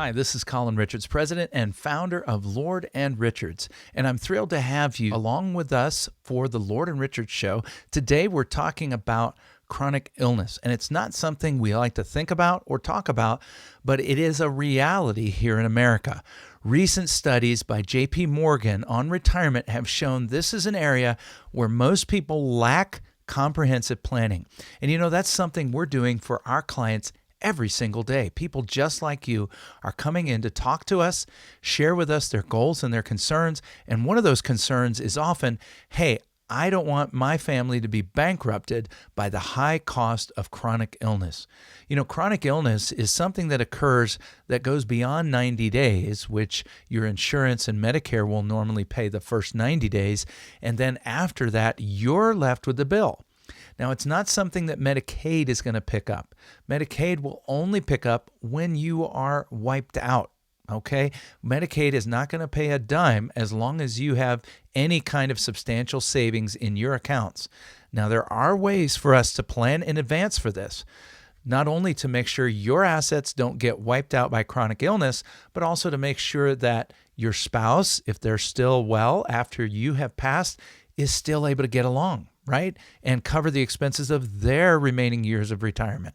Hi, this is Colin Richards, president and founder of Lord and Richards, and I'm thrilled to have you along with us for the Lord and Richards show. Today we're talking about chronic illness, and it's not something we like to think about or talk about, but it is a reality here in America. Recent studies by J.P. Morgan on retirement have shown this is an area where most people lack comprehensive planning. And that's something we're doing for our clients every single day. People just like you are coming in to talk to us, share with us their goals and their concerns. And one of those concerns is often, hey, I don't want my family to be bankrupted by the high cost of chronic illness. Chronic illness is something that occurs that goes beyond 90 days, which your insurance and Medicare will normally pay the first 90 days. And then after that, you're left with the bill. Now, it's not something that Medicaid is going to pick up. Medicaid will only pick up when you are wiped out, okay? Medicaid is not going to pay a dime as long as you have any kind of substantial savings in your accounts. Now, there are ways for us to plan in advance for this, not only to make sure your assets don't get wiped out by chronic illness, but also to make sure that your spouse, if they're still well after you have passed, is still able to get along, right? And cover the expenses of their remaining years of retirement.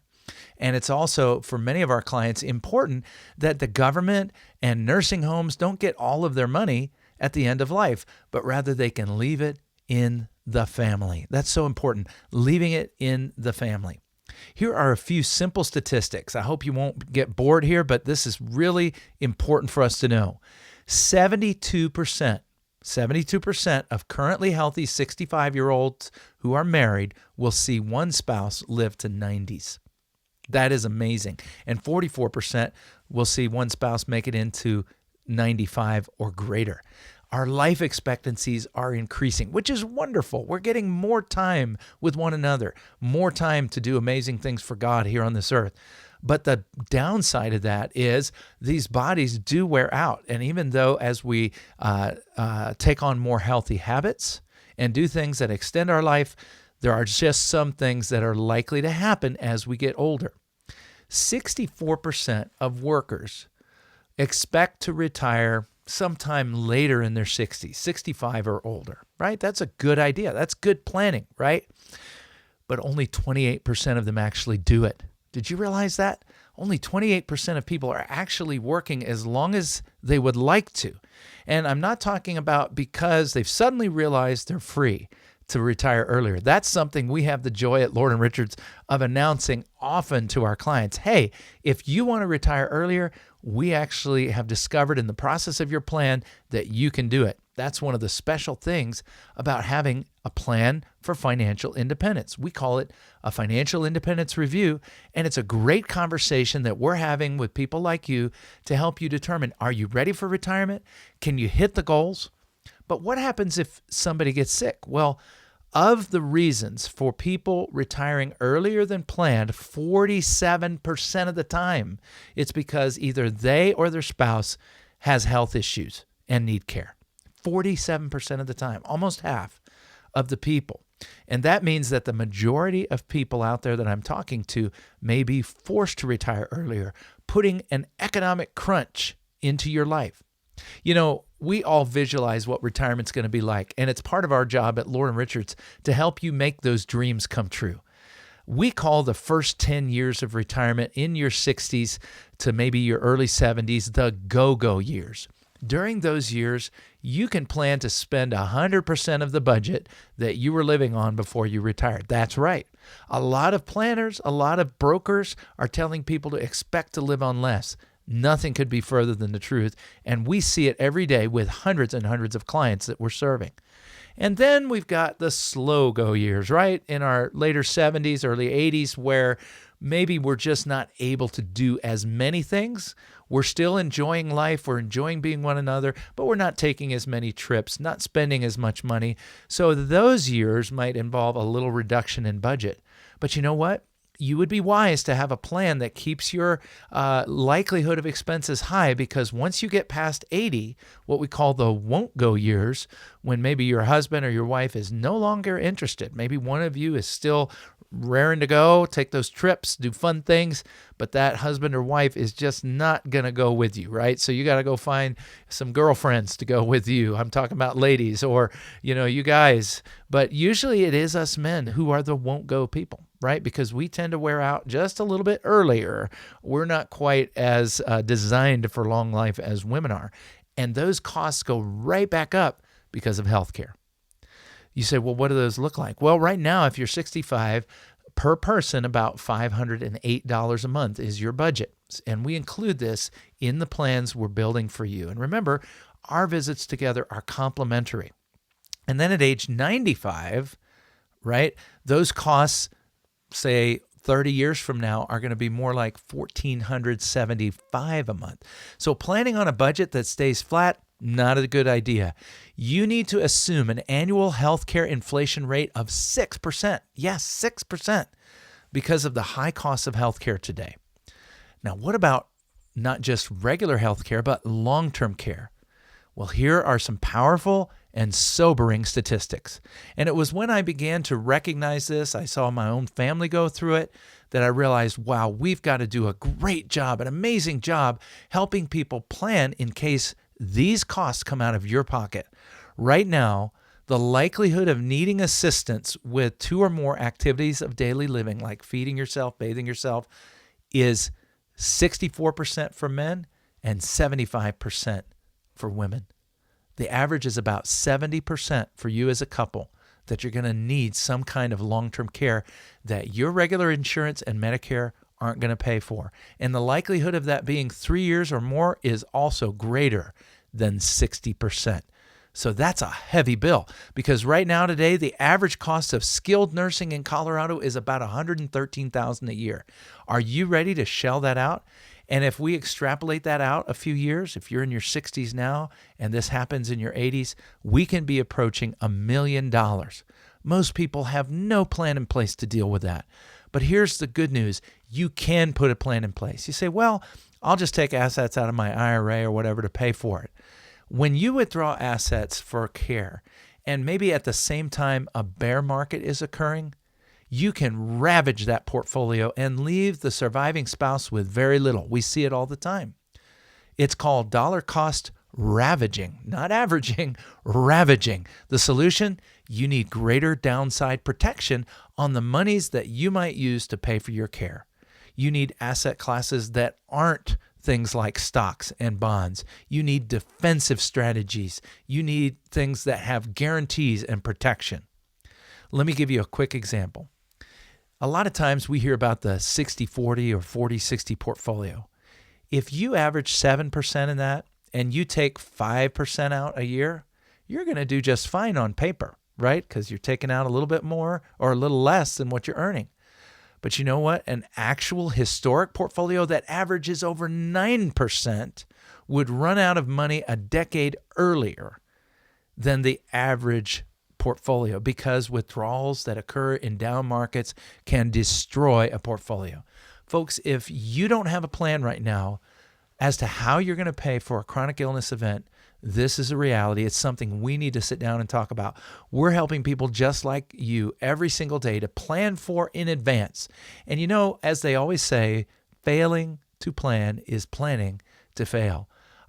And it's also, for many of our clients, important that the government and nursing homes don't get all of their money at the end of life, but rather they can leave it in the family. That's so important, leaving it in the family. Here are a few simple statistics. I hope you won't get bored here, but this is really important for us to know. 72% of currently healthy 65-year-olds who are married will see one spouse live to 90s. That is amazing. And 44% will see one spouse make it into 95 or greater. Our life expectancies are increasing, which is wonderful. We're getting more time with one another, more time to do amazing things for God here on this earth. But the downside of that is these bodies do wear out. And even though as we take on more healthy habits and do things that extend our life, there are just some things that are likely to happen as we get older. 64% of workers expect to retire sometime later in their 60s, 65 or older, right? That's a good idea. That's good planning, right? But only 28% of them actually do it. Did you realize that? Only 28% of people are actually working as long as they would like to. And I'm not talking about because they've suddenly realized they're free to retire earlier. That's something we have the joy at Lord and Richards of announcing often to our clients. Hey, if you want to retire earlier, we actually have discovered in the process of your plan that you can do it. That's one of the special things about having a plan for financial independence. We call it a financial independence review, and it's a great conversation that we're having with people like you to help you determine, are you ready for retirement? Can you hit the goals? But what happens if somebody gets sick? Well, of the reasons for people retiring earlier than planned, 47% of the time, it's because either they or their spouse has health issues and need care. 47% of the time, almost half of the people. And that means that the majority of people out there that I'm talking to may be forced to retire earlier, putting an economic crunch into your life. We all visualize what retirement's going to be like, and it's part of our job at Lord & Richards to help you make those dreams come true. We call the first 10 years of retirement in your 60s to maybe your early 70s the go-go years. During those years, you can plan to spend 100% of the budget that you were living on before you retired. That's right. A lot of planners, a lot of brokers are telling people to expect to live on less. Nothing could be further than the truth, and we see it every day with hundreds and hundreds of clients that we're serving. And then we've got the slow go years, right? In our later 70s, early 80s, where maybe we're just not able to do as many things. We're still enjoying life. We're enjoying being one another, but we're not taking as many trips, not spending as much money. So those years might involve a little reduction in budget. But you know what? You would be wise to have a plan that keeps your likelihood of expenses high, because once you get past 80, what we call the won't go years, when maybe your husband or your wife is no longer interested, maybe one of you is still raring to go, take those trips, do fun things, but that husband or wife is just not going to go with you, right? So you got to go find some girlfriends to go with you. I'm talking about ladies or, you guys. But usually it is us men who are the won't go people, right? Because we tend to wear out just a little bit earlier. We're not quite as designed for long life as women are. And those costs go right back up because of healthcare. You say, well, what do those look like? Well, right now, if you're 65, per person, about $508 a month is your budget. And we include this in the plans we're building for you. And remember, our visits together are complimentary. And then at age 95, right, those costs, say 30 years from now, are going to be more like $1,475 a month. So planning on a budget that stays flat, not a good idea. You need to assume an annual healthcare inflation rate of 6%. Yes, 6%, because of the high cost of healthcare today. Now, what about not just regular healthcare, but long-term care? Well, here are some powerful and sobering statistics. And it was when I began to recognize this, I saw my own family go through it, that I realized, wow, we've got to do a great job, an amazing job helping people plan in case these costs come out of your pocket. Right now, the likelihood of needing assistance with 2 or more activities of daily living, like feeding yourself, bathing yourself, is 64% for men and 75% for women. The average is about 70% for you as a couple that you're going to need some kind of long-term care that your regular insurance and Medicare aren't going to pay for. And the likelihood of that being 3 years or more is also greater than 60%. So that's a heavy bill, because right now today, the average cost of skilled nursing in Colorado is about $113,000 a year. Are you ready to shell that out? And if we extrapolate that out a few years, if you're in your 60s now and this happens in your 80s, we can be approaching $1 million. Most people have no plan in place to deal with that. But here's the good news. You can put a plan in place. You say, well, I'll just take assets out of my IRA or whatever to pay for it. When you withdraw assets for care, and maybe at the same time a bear market is occurring, you can ravage that portfolio and leave the surviving spouse with very little. We see it all the time. It's called dollar cost ravaging, not averaging, ravaging. The solution, you need greater downside protection on the monies that you might use to pay for your care. You need asset classes that aren't things like stocks and bonds. You need defensive strategies. You need things that have guarantees and protection. Let me give you a quick example. A lot of times we hear about the 60-40 or 40-60 portfolio. If you average 7% in that and you take 5% out a year, you're going to do just fine on paper, right? Because you're taking out a little bit more or a little less than what you're earning. But you know what? An actual historic portfolio that averages over 9% would run out of money a decade earlier than the average portfolio, because withdrawals that occur in down markets can destroy a portfolio. Folks, if you don't have a plan right now as to how you're going to pay for a chronic illness event, this is a reality. It's something we need to sit down and talk about. We're helping people just like you every single day to plan for in advance. And you know, as they always say, failing to plan is planning to fail.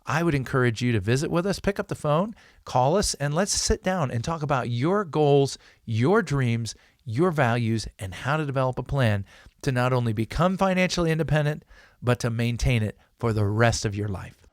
I would encourage you to visit with us, pick up the phone, call us, and let's sit down and talk about your goals, your dreams, your values, and how to develop a plan to not only become financially independent, but to maintain it for the rest of your life.